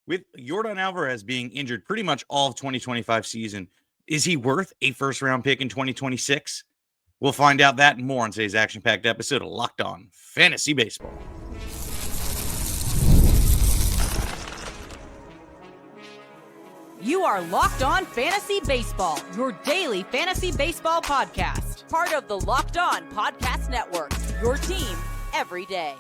With Jordan Alvarez being injured pretty much all of 2025 season, is he worth a first round pick in 2026? We'll find out that and more on today's action packed episode of Locked On Fantasy Baseball. You are Locked On Fantasy Baseball, your daily fantasy baseball podcast. Part of the Locked On Podcast Network, your team every day.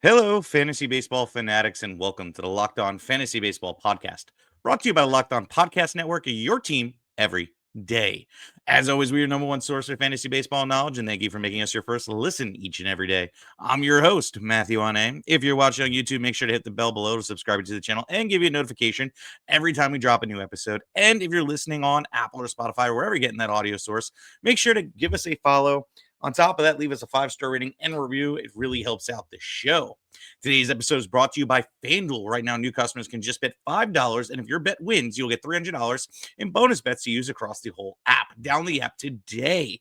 Hello, fantasy baseball fanatics, and welcome to the Locked On Fantasy Baseball podcast, brought to you by the Locked On Podcast Network, your team every day. As always, we are your number one source of fantasy baseball knowledge, and thank you for making us your first listen each and every day. I'm your host, Matthew Ane. If you're watching on YouTube, make sure to hit the bell below to subscribe to the channel and give you a notification every time we drop a new episode. And if you're listening on Apple or Spotify or wherever you're getting that audio source, make sure to give us a follow. On top of that, leave us a 5-star rating and a review. It really helps out the show. Today's episode is brought to you by FanDuel. Right now, new customers can just bet $5, and if your bet wins, you'll get $300 in bonus bets to use across the whole app. Download the app today.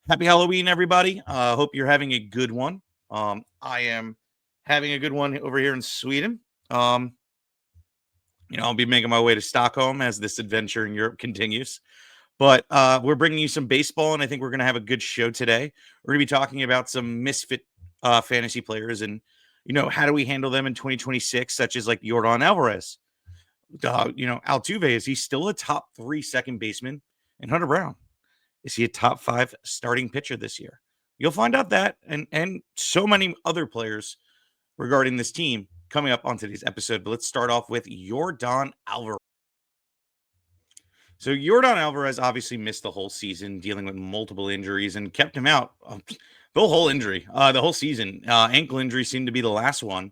Happy Halloween, everybody. Hope you're having a good one. I am having a good one over here in Sweden. I'll be making my way to Stockholm as this adventure in Europe continues. But we're bringing you some baseball, and I think we're going to have a good show today. We're going to be talking about some misfit fantasy players and, how do we handle them in 2026, such as like Jordan Alvarez. Altuve, is he still a top 3 second baseman? And Hunter Brown, is he a top 5 starting pitcher this year? You'll find out that and so many other players regarding this team coming up on today's episode. But let's start off with Jordan Alvarez. So Jordan Alvarez obviously missed the whole season, dealing with multiple injuries, and kept him out the whole season. Ankle injury seemed to be the last one.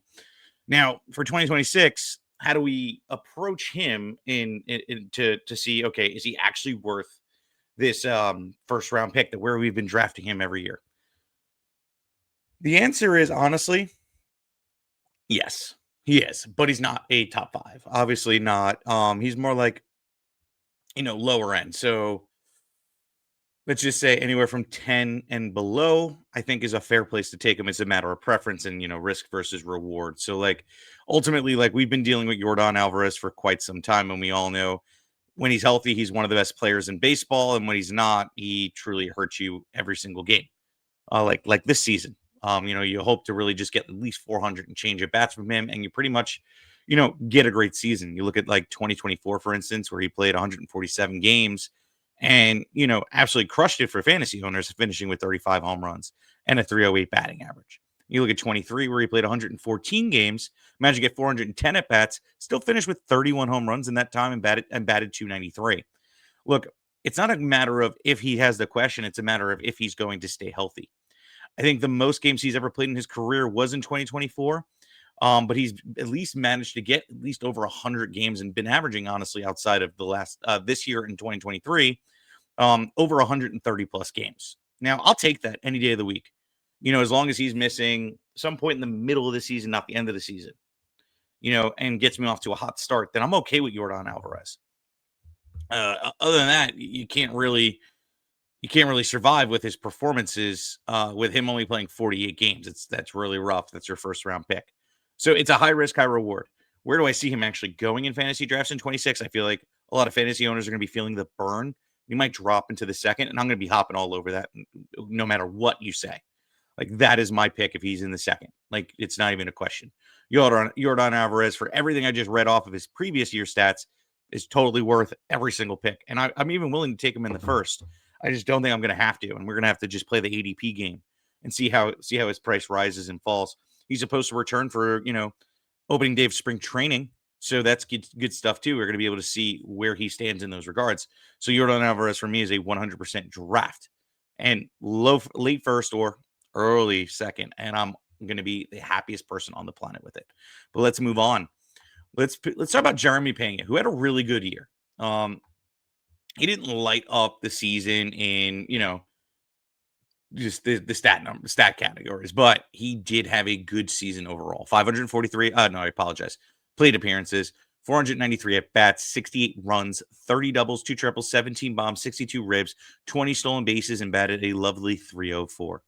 Now for 2026, how do we approach him to see, okay, is he actually worth this first round pick that where we've been drafting him every year? The answer is honestly, yes, he is, but he's not a top 5. Obviously not. He's more like, lower end. So let's just say anywhere from 10 and below, I think is a fair place to take him. It's a matter of preference and, risk versus reward. So ultimately, we've been dealing with Jordan Alvarez for quite some time. And we all know when he's healthy, he's one of the best players in baseball. And when he's not, he truly hurts you every single game. Like this season, you hope to really just get at least 400 and change at bats from him. And you pretty much, get a great season. You look at 2024, for instance, where he played 147 games and, absolutely crushed it for fantasy owners, finishing with 35 home runs and a 308 batting average. You look at 23, where he played 114 games, managed to get 410 at bats, still finished with 31 home runs in that time and batted 293. Look, it's not a matter of if he has the question, it's a matter of if he's going to stay healthy. I think the most games he's ever played in his career was in 2024. But he's at least managed to get at least over 100 games and been averaging, honestly, outside of the last this year in 2023, over 130 plus games. Now, I'll take that any day of the week, as long as he's missing some point in the middle of the season, not the end of the season, and gets me off to a hot start, then I'm okay with Jordan Alvarez. Other than that, you can't really survive with his performances with him only playing 48 games. That's really rough. That's your first round pick. So it's a high risk, high reward. Where do I see him actually going in fantasy drafts in 26? I feel like a lot of fantasy owners are going to be feeling the burn. He might drop into the second, and I'm going to be hopping all over that no matter what you say. That is my pick if he's in the second. It's not even a question. Jordan Alvarez, for everything I just read off of his previous year stats, is totally worth every single pick. And I'm even willing to take him in the first. I just don't think I'm going to have to. And we're going to have to just play the ADP game and see how his price rises and falls. He's supposed to return for, opening day of spring training. So that's good stuff too. We're going to be able to see where he stands in those regards. So Jordan Alvarez for me is a 100% draft and late first or early second. And I'm going to be the happiest person on the planet with it. But let's move on. Let's talk about Jeremy Pena, who had a really good year. He didn't light up the season in, just the stat categories, but he did have a good season overall. 543, plate appearances, 493 at bats, 68 runs, 30 doubles, 2 triples, 17 bombs, 62 ribs, 20 stolen bases, and batted a lovely 304.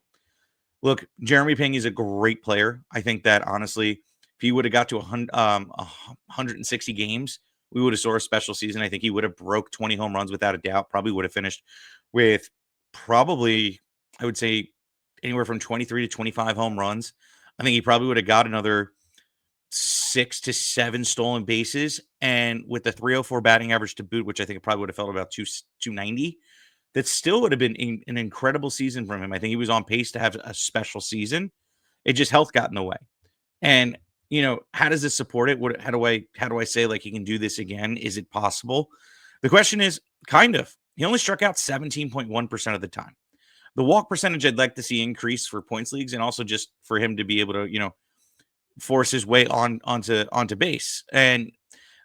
Look, Jeremy Pena is a great player. I think that honestly, if he would have got to 160 games, we would have saw a special season. I think he would have broke 20 home runs without a doubt. Probably would have finished with probably, I would say, anywhere from 23 to 25 home runs. I think he probably would have got another 6 to 7 stolen bases. And with the 304 batting average to boot, which I think it probably would have felt about 290, that still would have been an incredible season from him. I think he was on pace to have a special season. It just health got in the way. And how does this support it? How do I say like he can do this again? Is it possible? The question is kind of. He only struck out 17.1% of the time. The walk percentage I'd like to see increase for points leagues, and also just for him to be able to, force his way onto base. And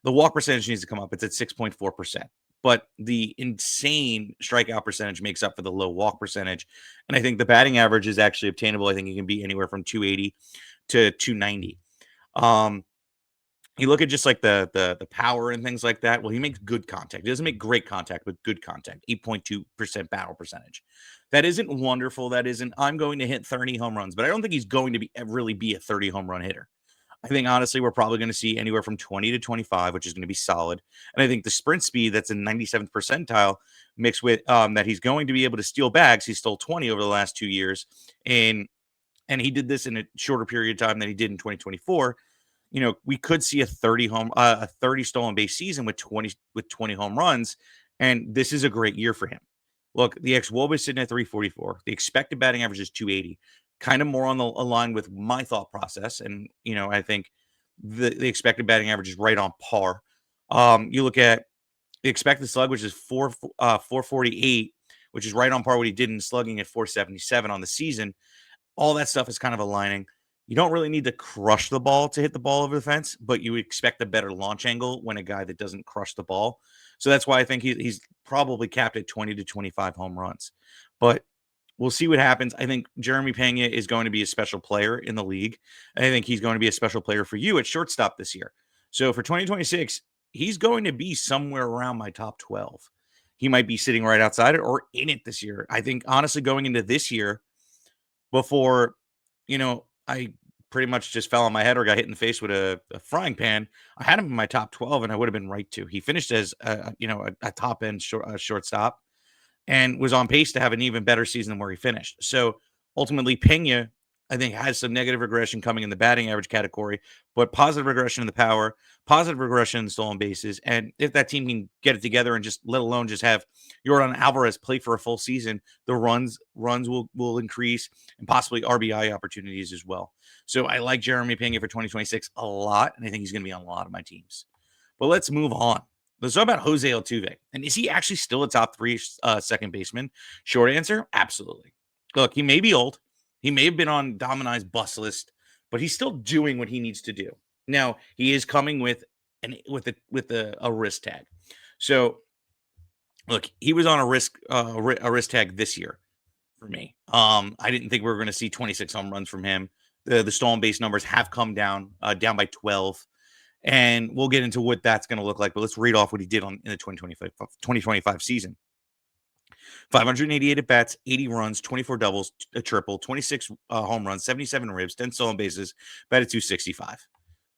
the walk percentage needs to come up. It's at 6.4%. But the insane strikeout percentage makes up for the low walk percentage. And I think the batting average is actually obtainable. I think it can be anywhere from 280 to 290. You look at just like the power and things like that. Well, he makes good contact. He doesn't make great contact, but good contact. 8.2% battle percentage. That isn't wonderful. That isn't, I'm going to hit 30 home runs, but I don't think he's going to really be a 30 home run hitter. I think honestly, we're probably going to see anywhere from 20 to 25, which is going to be solid. And I think the sprint speed that's in 97th percentile mixed with that he's going to be able to steal bags. He stole 20 over the last 2 years. And he did this in a shorter period of time than he did in 2024. We could see a 30 stolen base season with 20 home runs. And this is a great year for him. Look, the ex-WOBA is sitting at 344. The expected batting average is 280. Kind of more on the line with my thought process. And, I think the expected batting average is right on par. You look at the expected slug, which is 448, which is right on par what he did in slugging at 477 on the season. All that stuff is kind of aligning. You don't really need to crush the ball to hit the ball over the fence, but you expect a better launch angle when a guy that doesn't crush the ball. So that's why I think he's probably capped at 20 to 25 home runs. But we'll see what happens. I think Jeremy Pena is going to be a special player in the league. I think he's going to be a special player for you at shortstop this year. So for 2026, he's going to be somewhere around my top 12. He might be sitting right outside it or in it this year. I think honestly going into this year, before, I pretty much just fell on my head or got hit in the face with a frying pan, I had him in my top 12 and I would have been right too. He finished as a top end shortstop and was on pace to have an even better season than where he finished. So ultimately, Pena, I think, has some negative regression coming in the batting average category, but positive regression in the power, positive regression in stolen bases. And if that team can get it together and just let alone just have Jordan Alvarez play for a full season, the runs will increase and possibly RBI opportunities as well. So I like Jeremy Pena for 2026 a lot, and I think he's going to be on a lot of my teams. But let's move on. Let's talk about Jose Altuve. And is he actually still a top 3 second baseman? Short answer, absolutely. Look, he may be old. He may have been on Dominai's bus list, but he's still doing what he needs to do. Now, he is coming with a wrist tag. So, look, he was on a wrist tag this year for me. I didn't think we were going to see 26 home runs from him. The stolen base numbers have come down by 12. And we'll get into what that's going to look like. But let's read off what he did in the 2025 season. 588 at bats, 80 runs, 24 doubles, a triple, 26 home runs, 77 ribs, 10 stolen bases, batted .265.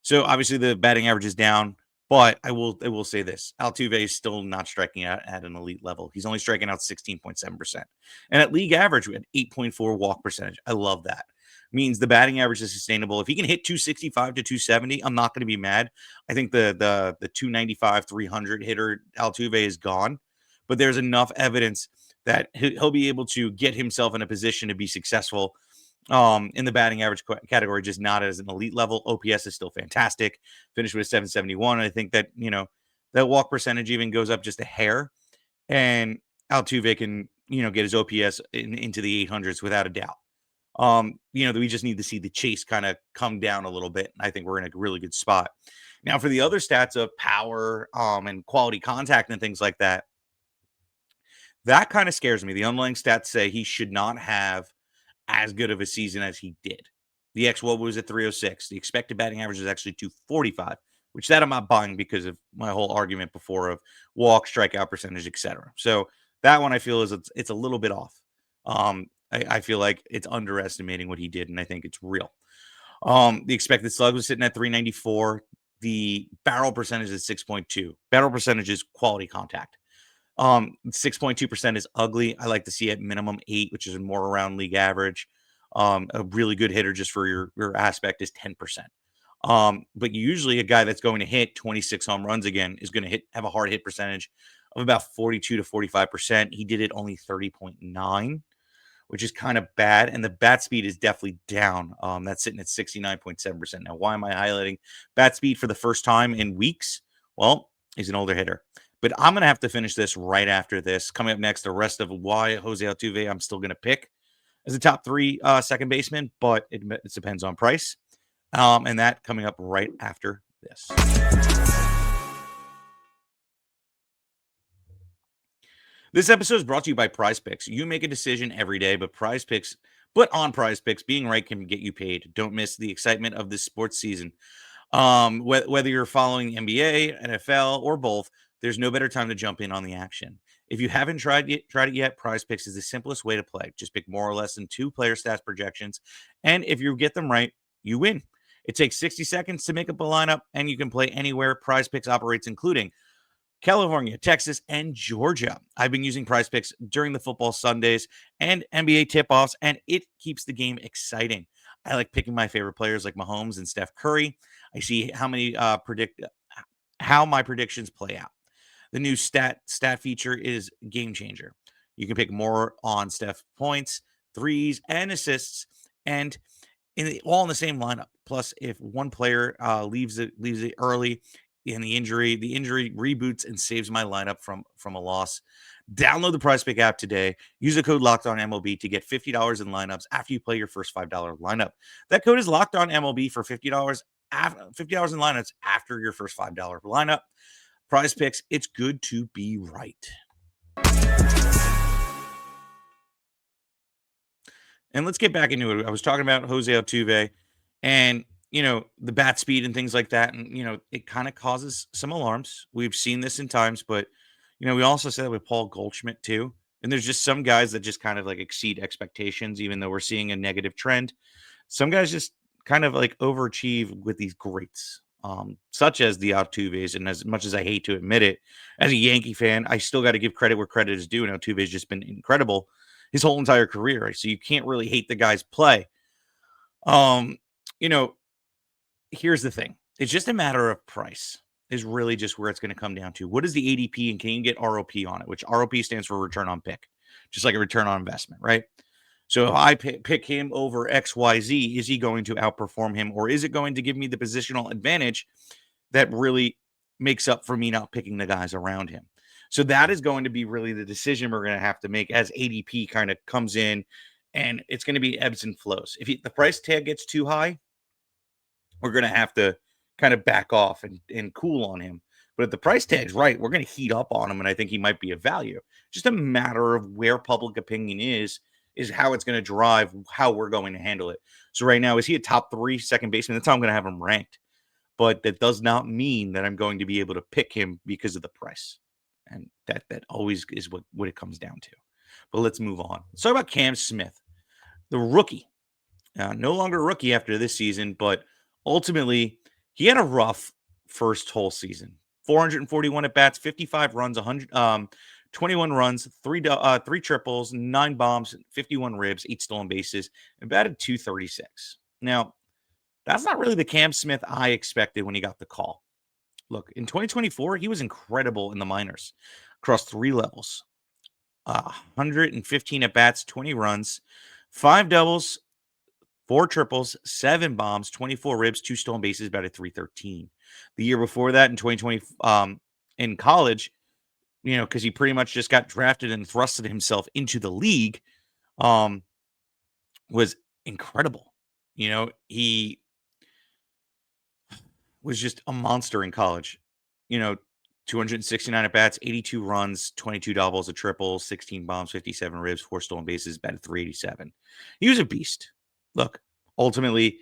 So obviously the batting average is down, but I will say this: Altuve is still not striking out at an elite level. He's only striking out 16.7%, and at league average we had 8.4 walk percentage. I love that. Means the batting average is sustainable. If he can hit 265 to 270, I'm not going to be mad. I think the 295, 300 hitter Altuve is gone, but there's enough evidence that he'll be able to get himself in a position to be successful in the batting average category, just not as an elite level. OPS is still fantastic. Finished with 771. I think that, that walk percentage even goes up just a hair, and Altuve can, get his OPS into the 800s without a doubt. We just need to see the chase kind of come down a little bit. I think we're in a really good spot. Now, for the other stats of power and quality contact and things like that, that kind of scares me. The underlying stats say he should not have as good of a season as he did. The ex-WOBA was at 306. The expected batting average is actually 245, which that I'm not buying because of my whole argument before of walk, strikeout percentage, etc. So that one I feel is it's a little bit off. I feel like it's underestimating what he did, and I think it's real. The expected slug was sitting at 394. The barrel percentage is 6.2. Barrel percentage is quality contact. 6.2% is ugly. I like to see at minimum 8, which is more around league average. A really good hitter just for your aspect is 10%. But usually a guy that's going to hit 26 home runs again is going to have a hard hit percentage of about 42 to 45%. He did it only 30.9, which is kind of bad. And the bat speed is definitely down. That's sitting at 69.7%. Now, why am I highlighting bat speed for the first time in weeks? Well, he's an older hitter. But I'm going to have to finish this right after this. Coming up next, the rest of why Jose Altuve I'm still going to pick as a top 3 second baseman, but it depends on price. And that coming up right after this. This episode is brought to you by Prize Picks. You make a decision every day, but on Prize Picks, being right can get you paid. Don't miss the excitement of this sports season. Whether you're following NBA, NFL, or both, there's no better time to jump in on the action. If you haven't tried it yet, Prize Picks is the simplest way to play. Just pick more or less than 2 player stats projections, and if you get them right, you win. It takes 60 seconds to make up a lineup, and you can play anywhere. Prize Picks operates, including California, Texas, and Georgia. I've been using Prize Picks during the football Sundays and NBA tip-offs, and it keeps the game exciting. I like picking my favorite players like Mahomes and Steph Curry. I see how my predictions play out. The new stat feature is game changer. You can pick more on Steph points, threes, and assists, and all in the same lineup. Plus, if one player leaves it early in the injury reboots and saves my lineup from a loss. Download the Prize Pick app today. Use the code LOCKEDONMLB to get $50 in lineups after you play your first $5 lineup. That code is LOCKEDONMLB for $50 in lineups after your first $5 lineup. Prize Picks, it's good to be right. And let's get back into it. I was talking about Jose Altuve and, the bat speed and things like that. And, it kind of causes some alarms. We've seen this in times, but, we also said that with Paul Goldschmidt too. And there's just some guys that just kind of like exceed expectations, even though we're seeing a negative trend. Some guys just kind of like overachieve with these greats, such as the Altuves. And as much as I hate to admit it, as a Yankee fan, I still got to give credit where credit is due. And Altuve has just been incredible his whole entire career. Right? So you can't really hate the guy's play. Here's the thing. It's just a matter of price is really just where it's going to come down to. What is the ADP and can you get ROP on it? Which ROP stands for return on pick, just like a return on investment, right? So if I pick him over XYZ, is he going to outperform him or is it going to give me the positional advantage that really makes up for me not picking the guys around him? So that is going to be really the decision we're going to have to make as ADP kind of comes in, and it's going to be ebbs and flows. If the price tag gets too high, we're going to have to kind of back off and cool on him. But if the price tag's right, we're going to heat up on him, and I think he might be of value. Just a matter of where public opinion is how it's going to drive how we're going to handle it. So right now, is he a top 3 second baseman? That's how I'm going to have him ranked. But that does not mean that I'm going to be able to pick him because of the price. And that always is what it comes down to. But let's move on. Let's talk about Cam Smith, the rookie. No longer a rookie after this season, but ultimately, he had a rough first whole season. 441 at bats, 55 runs, 21 runs, three triples, 9 bombs, 51 ribs, 8 stolen bases, and batted .236. Now, that's not really the Cam Smith I expected when he got the call. Look, in 2024, he was incredible in the minors across 3 levels. 115 at bats, 20 runs, 5 doubles, 4 triples, 7 bombs, 24 ribs, 2 stolen bases, batted .313. The year before that, in 2020, in college, because he pretty much just got drafted and thrusted himself into the league, was incredible. He was just a monster in college. 269 at bats, 82 runs, 22 doubles, a triple, 16 bombs, 57 ribs, 4 stolen bases, batted .387. He was a beast. Look, ultimately,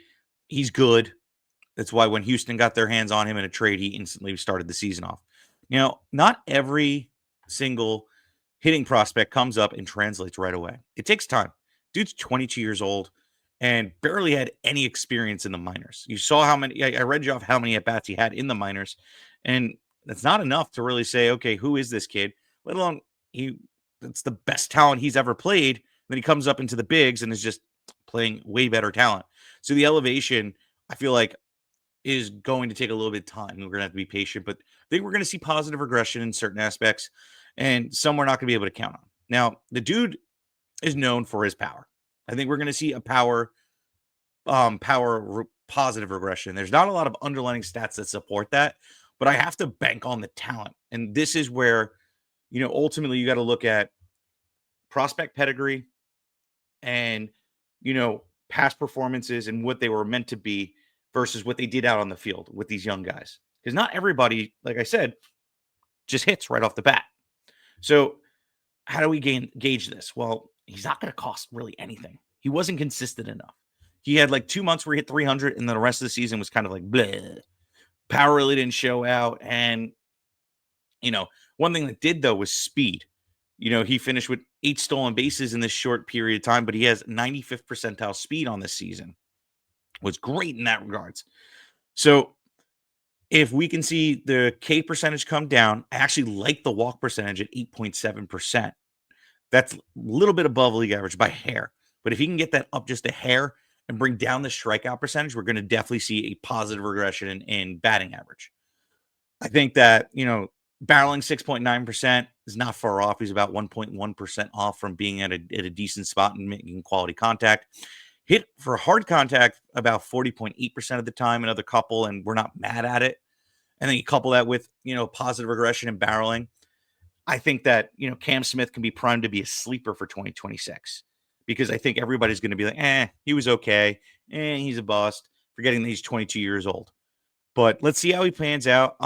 he's good. That's why when Houston got their hands on him in a trade, he instantly started the season off. Not every single hitting prospect comes up and translates right away. It takes time. Dude's 22 years old and barely had any experience in the minors. You saw how many, I read you off how many at bats he had in the minors, and that's not enough to really say, okay, who is this kid? Let alone that's the best talent he's ever played. Then he comes up into the bigs and is just playing way better talent. So the elevation, I feel like, is going to take a little bit of time. We're going to have to be patient, but I think we're going to see positive regression in certain aspects, and some we're not going to be able to count on. Now, the dude is known for his power. I think we're going to see a positive regression. There's not a lot of underlying stats that support that, but I have to bank on the talent. And this is where, ultimately you got to look at prospect pedigree and, past performances and what they were meant to be versus what they did out on the field with these young guys. Because not everybody, like I said, just hits right off the bat. So how do we gauge this? Well, he's not going to cost really anything. He wasn't consistent enough. He had like 2 months where he hit 300, and then the rest of the season was kind of like bleh. Power really didn't show out. And, one thing that did, though, was speed. He finished with 8 stolen bases in this short period of time, but he has 95th percentile speed on this season. Was great in that regards. So if we can see the K percentage come down, I actually like the walk percentage at 8.7%. That's a little bit above league average by hair. But if he can get that up just a hair and bring down the strikeout percentage, we're going to definitely see a positive regression in batting average. I think that, barreling 6.9% is not far off. He's about 1.1% off from being at a decent spot and making quality contact. Hit for hard contact about 40.8% of the time, another couple, and we're not mad at it. And then you couple that with, positive regression in barreling. I think that, Cam Smith can be primed to be a sleeper for 2026 because I think everybody's going to be like, he was okay. He's a bust, forgetting that he's 22 years old. But let's see how he pans out.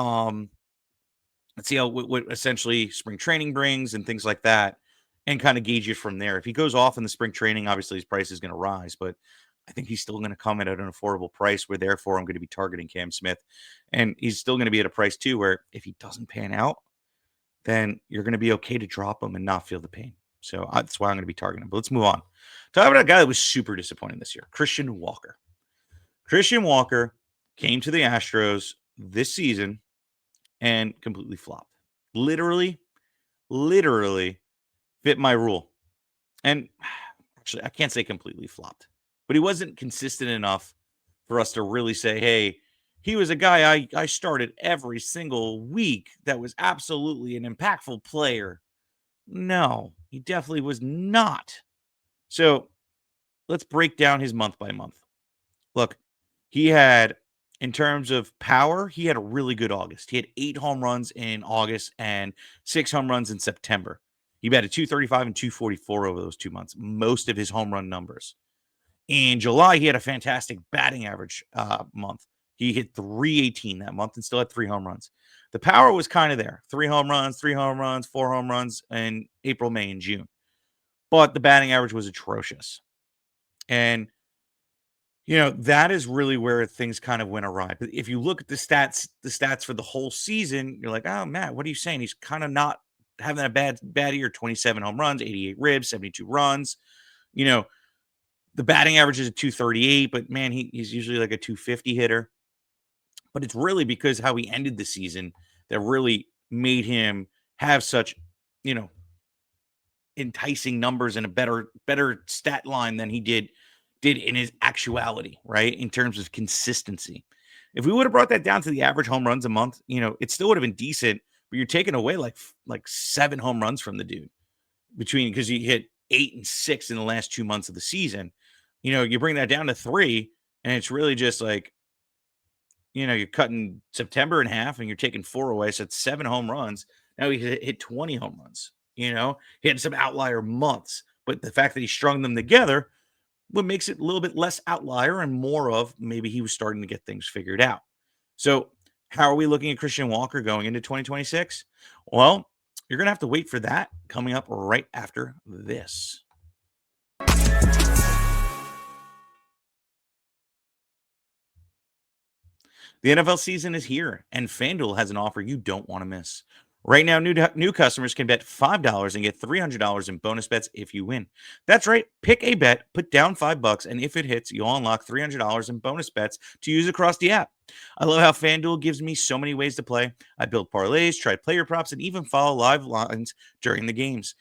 Let's see what essentially spring training brings and things like that, and kind of gauge it from there. If he goes off in the spring training, obviously his price is going to rise, but I think he's still going to come in at an affordable price where therefore I'm going to be targeting Cam Smith. And he's still going to be at a price too, where if he doesn't pan out, then you're going to be okay to drop him and not feel the pain. So that's why I'm going to be targeting him. But let's move on. Talk about a guy that was super disappointing this year, Christian Walker. Christian Walker came to the Astros this season and completely flopped. Literally fit my rule. And actually, I can't say completely flopped, but he wasn't consistent enough for us to really say, hey, he was a guy I started every single week that was absolutely an impactful player. No, he definitely was not. So let's break down his month by month. Look, he had, in terms of power, he had a really good August. He had 8 home runs in August and 6 home runs in September. He batted 235 and 244 over those 2 months, most of his home run numbers. In July, he had a fantastic batting average month. He hit 318 that month and still had 3 home runs. The power was kind of there. 3 home runs, 4 home runs in April, May, and June. But the batting average was atrocious. And, that is really where things kind of went awry. But if you look at the stats for the whole season, you're like, oh, Matt, what are you saying? He's kind of not having a bad year. 27 home runs, 88 ribs, 72 runs. The batting average is a 238, but man, he's usually like a 250 hitter. But it's really because how he ended the season that really made him have such, enticing numbers and a better stat line than he did in his actuality, right? In terms of consistency. If we would have brought that down to the average home runs a month, it still would have been decent, but you're taking away like 7 home runs from the dude because he hit 8 and 6 in the last 2 months of the season. You bring that down to 3, and it's really just like, you're cutting September in half and you're taking 4 away. So it's 7 home runs. Now he hit 20 home runs. He had some outlier months, but the fact that he strung them together, what makes it a little bit less outlier and more of maybe he was starting to get things figured out. So how are we looking at Christian Walker going into 2026? Well, you're going to have to wait for that coming up right after this. The NFL season is here, and FanDuel has an offer you don't want to miss. Right now, new customers can bet $5 and get $300 in bonus bets if you win. That's right. Pick a bet, put down $5, and if it hits, you'll unlock $300 in bonus bets to use across the app. I love how FanDuel gives me so many ways to play. I build parlays, try player props, and even follow live lines during the games.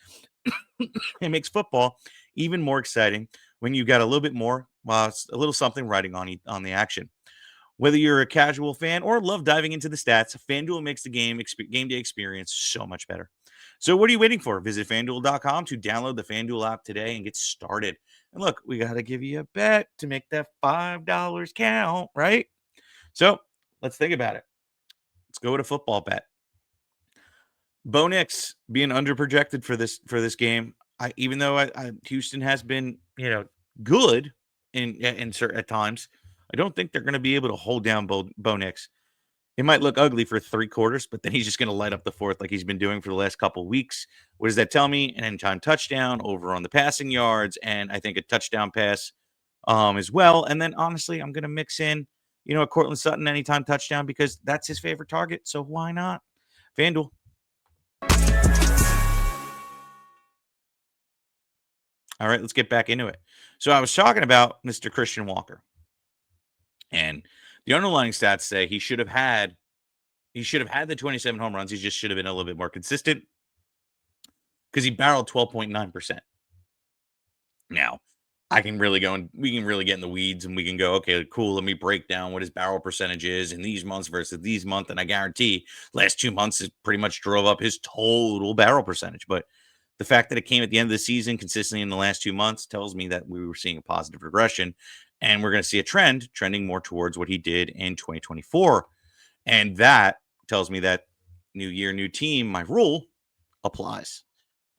It makes football even more exciting when you got a little bit more, a little something riding on the action. Whether you're a casual fan or love diving into the stats, FanDuel makes the game day experience so much better. So what are you waiting for? Visit FanDuel.com to download the FanDuel app today and get started. And look, we got to give you a bet to make that $5 count, right? So let's think about it. Let's go with a football bet. Bo Nix being underprojected for this game. Even though Houston has been good in certain at times, I don't think they're going to be able to hold down Bo Nix. It might look ugly for 3 quarters, but then he's just going to light up the fourth like he's been doing for the last couple of weeks. What does that tell me? An anytime touchdown over on the passing yards, and I think a touchdown pass as well. And then honestly, I'm going to mix in, a Cortland Sutton anytime touchdown because that's his favorite target. So why not? FanDuel. All right, let's get back into it. So I was talking about Mr. Christian Walker, and the underlying stats say he should have had the 27 home runs. He just should have been a little bit more consistent because he barreled 12.9%. Now, we can really get in the weeds and we can go, okay, cool. Let me break down what his barrel percentage is in these months versus these months. And I guarantee last 2 months has pretty much drove up his total barrel percentage. But the fact that it came at the end of the season consistently in the last 2 months tells me that we were seeing a positive regression. And we're going to see a trending more towards what he did in 2024. And that tells me that new year, new team, my rule applies.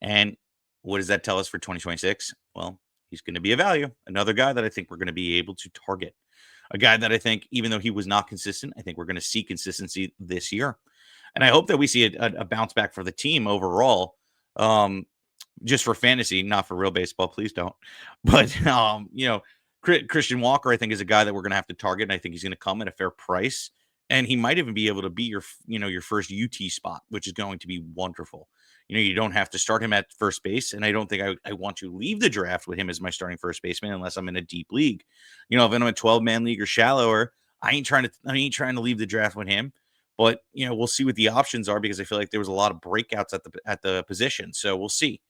And what does that tell us for 2026? Well, he's going to be a value. Another guy that I think we're going to be able to target. A guy that I think, even though he was not consistent, I think we're going to see consistency this year. And I hope that we see a bounce back for the team overall. Just for fantasy, not for real baseball. Please don't. But, Christian Walker, I think, is a guy that we're going to have to target. And I think he's going to come at a fair price. And he might even be able to be your first UT spot, which is going to be wonderful. You don't have to start him at first base. And I don't think I want to leave the draft with him as my starting first baseman unless I'm in a deep league. If I'm in a 12-man league or shallower, I ain't trying to leave the draft with him. But, we'll see what the options are because I feel like there was a lot of breakouts at the position. So we'll see.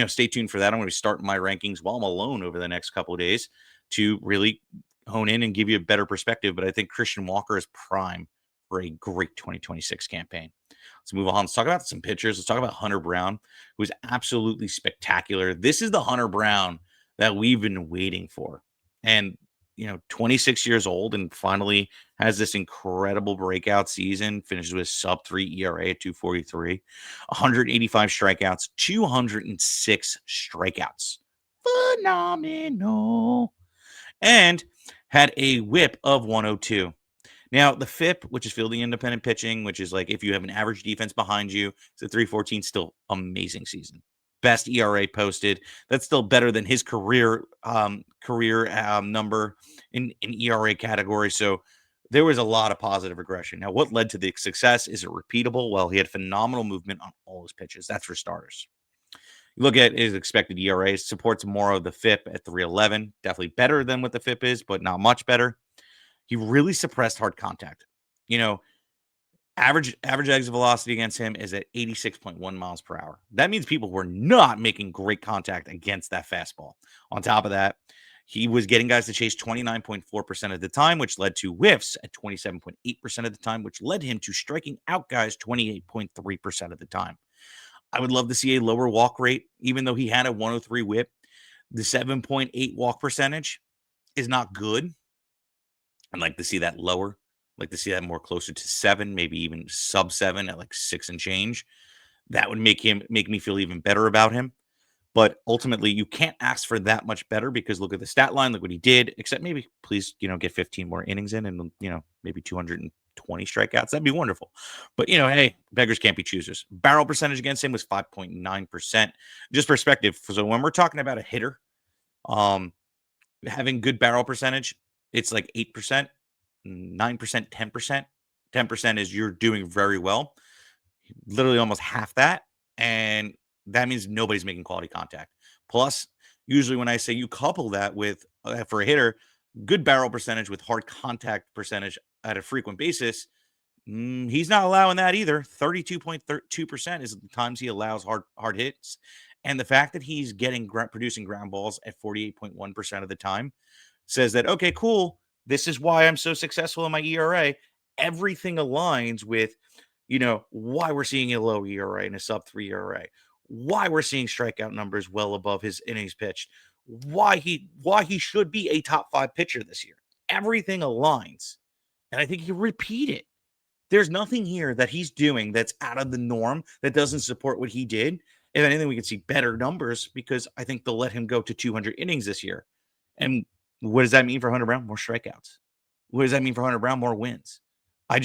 Stay tuned for that. I'm going to be starting my rankings while I'm alone over the next couple of days to really hone in and give you a better perspective. But I think Christian Walker is prime for a great 2026 campaign. Let's move on. Let's talk about some pitchers. Let's talk about Hunter Brown, who is absolutely spectacular. This is the Hunter Brown that we've been waiting for. And, 26 years old and finally has this incredible breakout season, finishes with sub-3 ERA at 2.43, 185 strikeouts, 206 strikeouts. Phenomenal. And had a whip of 102. Now, the FIP, which is fielding independent pitching, which is like if you have an average defense behind you, it's a 3.14, still amazing season. Best ERA posted. That's still better than his career number in ERA category. So there was a lot of positive regression. Now, what led to the success? Is it repeatable? Well, he had phenomenal movement on all his pitches. That's for starters. You look at his expected ERA, supports more of the FIP at 3.11. Definitely better than what the FIP is, but not much better. He really suppressed hard contact. Average exit velocity against him is at 86.1 miles per hour. That means people were not making great contact against that fastball. On top of that, he was getting guys to chase 29.4% of the time, which led to whiffs at 27.8% of the time, which led him to striking out guys 28.3% of the time. I would love to see a lower walk rate, even though he had a 103 whip. The 7.8 walk percentage is not good. I'd like to see that lower. Like to see that more closer to 7, maybe even sub 7 at like 6 and change. That would make me feel even better about him. But ultimately, you can't ask for that much better because look at the stat line, look what he did. Except maybe please, get 15 more innings in and maybe 220 strikeouts. That'd be wonderful. But hey, beggars can't be choosers. Barrel percentage against him was 5.9%. Just perspective. So when we're talking about a hitter, having good barrel percentage, it's like 8%. 9%, 10%. 10% is you're doing very well. literally almost half that. And that means nobody's making quality contact. Plus, usually when I say you couple that with, for a hitter, good barrel percentage with hard contact percentage at a frequent basis, he's not allowing that either. 32.2% is the times he allows hard hits. And the fact that he's producing ground balls at 48.1% of the time says that, okay, cool. This is why I'm so successful in my ERA. Everything aligns with, why we're seeing a low ERA and a sub 3 ERA, why we're seeing strikeout numbers well above his innings pitched, why he should be a top 5 pitcher this year. Everything aligns. And I think you repeat it. There's nothing here that he's doing that's out of the norm that doesn't support what he did. If anything, we can see better numbers because I think they'll let him go to 200 innings this year. And what does that mean for Hunter Brown? More strikeouts. What does that mean for Hunter Brown? More wins. I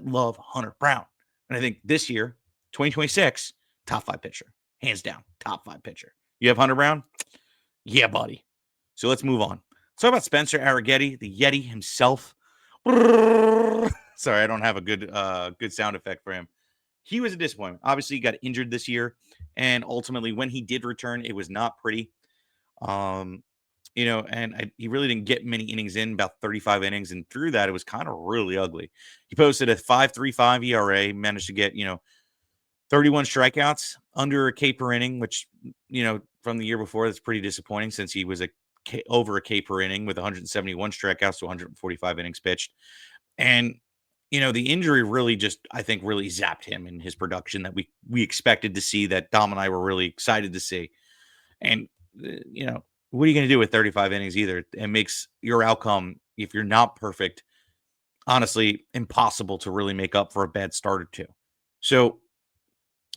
love Hunter Brown. And I think this year, 2026, top 5 pitcher. Hands down, top 5 pitcher. You have Hunter Brown? Yeah, buddy. So let's move on. Let's talk about Spencer Arrighetti, the Yeti himself. Sorry, I don't have a good sound effect for him. He was a disappointment. Obviously, he got injured this year. And ultimately, when he did return, it was not pretty. He really didn't get many innings in, about 35 innings. And through that, it was kind of really ugly. He posted a 5.35 ERA, managed to get, 31 strikeouts, under a K per inning, which, from the year before, that's pretty disappointing since he was over a K per inning with 171 strikeouts to 145 innings pitched. And, the injury really I think really zapped him in his production that we expected to see, that Dom and I were really excited to see. And, what are you going to do with 35 innings either? It makes your outcome, if you're not perfect, honestly, impossible to really make up for a bad start or two. So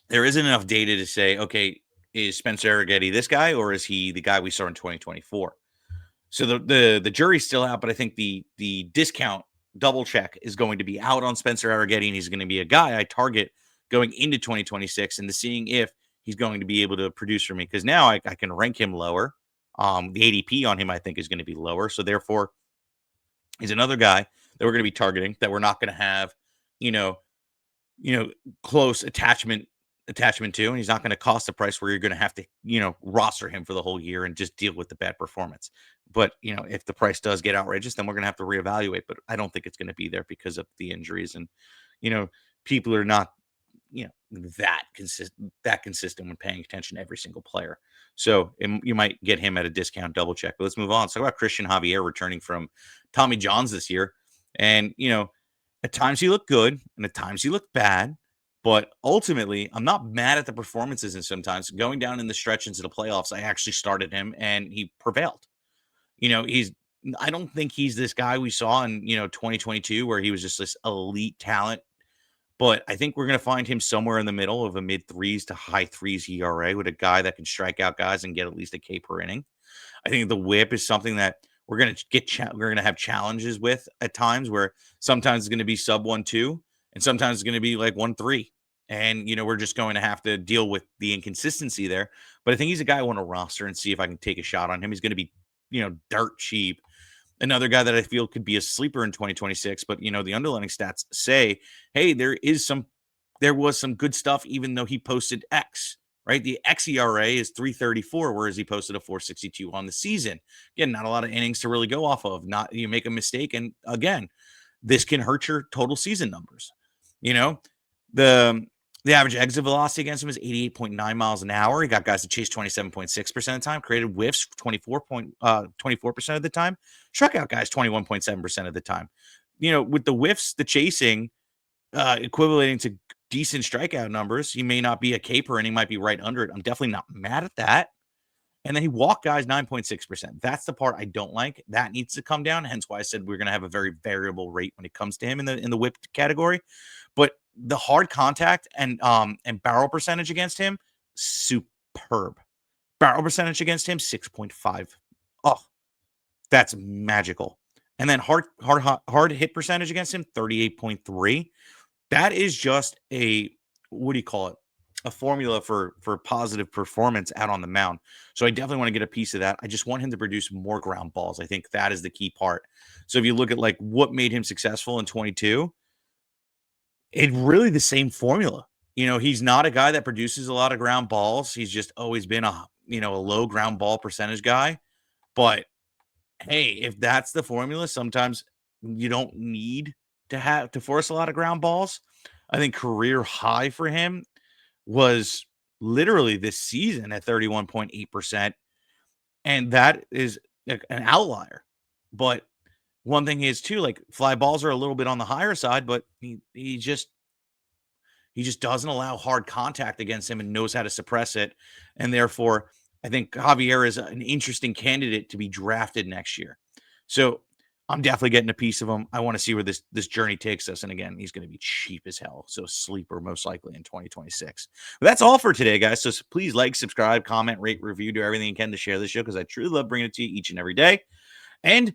there isn't enough data to say, okay, is Spencer Arrighetti this guy or is he the guy we saw in 2024? So the jury's still out, but I think the discount double check is going to be out on Spencer Arrighetti, and he's going to be a guy I target going into 2026 and seeing if he's going to be able to produce for me. Because now I can rank him lower. The ADP on him, I think, is going to be lower. So therefore, he's another guy that we're going to be targeting that we're not going to have, close attachment to, and he's not going to cost the price where you're going to have to, roster him for the whole year and just deal with the bad performance. But, if the price does get outrageous, then we're going to have to reevaluate. But I don't think it's going to be there because of the injuries. And, people are not, that consistent when paying attention to every single player. So you might get him at a discount double check. But let's move on. Let's talk about Christian Javier returning from Tommy John's this year. And, at times he looked good and at times he looked bad. But ultimately, I'm not mad at the performances. And sometimes going down in the stretch into the playoffs, I actually started him and he prevailed. I don't think he's this guy we saw in, 2022 where he was just this elite talent. But I think we're going to find him somewhere in the middle of a mid 3s to high 3s ERA with a guy that can strike out guys and get at least a K per inning. I think the whip is something that we're going to have challenges with at times, where sometimes it's going to be sub 1-2 and sometimes it's going to be like 1-3. And, we're just going to have to deal with the inconsistency there. But I think he's a guy I want to roster and see if I can take a shot on him. He's going to be, dirt cheap. Another guy that I feel could be a sleeper in 2026, but the underlying stats say, hey, there was some good stuff, even though he posted X, right? The xERA is 3.34, whereas he posted a 4.62 on the season. Again, not a lot of innings to really go off of. Not, you make a mistake, and again, this can hurt your total season numbers. The average exit velocity against him is 88.9 miles an hour. He got guys to chase 27.6% of the time, created whiffs 24% of the time, struck out guys 21.7% of the time. With the whiffs, the chasing, equating to decent strikeout numbers, he may not be a K per inning, might be right under it. I'm definitely not mad at that. And then he walked guys 9.6%. That's the part I don't like. That needs to come down. Hence why I said we're going to have a very variable rate when it comes to him in the whip category. But the hard contact and barrel percentage against him, superb. Barrel percentage against him, 6.5. Oh, that's magical. And then hard hit percentage against him, 38.3. That is just a formula for positive performance out on the mound. So I definitely want to get a piece of that. I just want him to produce more ground balls. I think that is the key part. So if you look at what made him successful in 22, it's really the same formula. He's not a guy that produces a lot of ground balls. He's just always been a low ground ball percentage guy. But hey, if that's the formula, sometimes you don't need to force a lot of ground balls. I think career high for him was literally this season at 31.8%. And that is an outlier. But one thing is too, like fly balls are a little bit on the higher side, but he just doesn't allow hard contact against him and knows how to suppress it. And therefore, I think Javier is an interesting candidate to be drafted next year. So I'm definitely getting a piece of him. I want to see where this journey takes us. And again, he's going to be cheap as hell. So sleeper most likely in 2026. But that's all for today, guys. So please like, subscribe, comment, rate, review, do everything you can to share this show because I truly love bringing it to you each and every day. And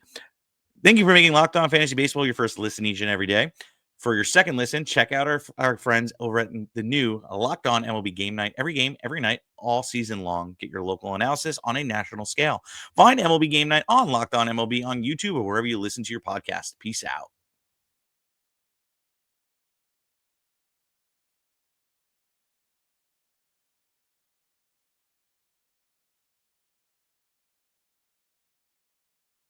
thank you for making Locked On Fantasy Baseball your first listen each and every day. For your second listen, check out our friends over at the new Locked On MLB Game Night. Every game, every night, all season long. Get your local analysis on a national scale. Find MLB Game Night on Locked On MLB on YouTube or wherever you listen to your podcast. Peace out.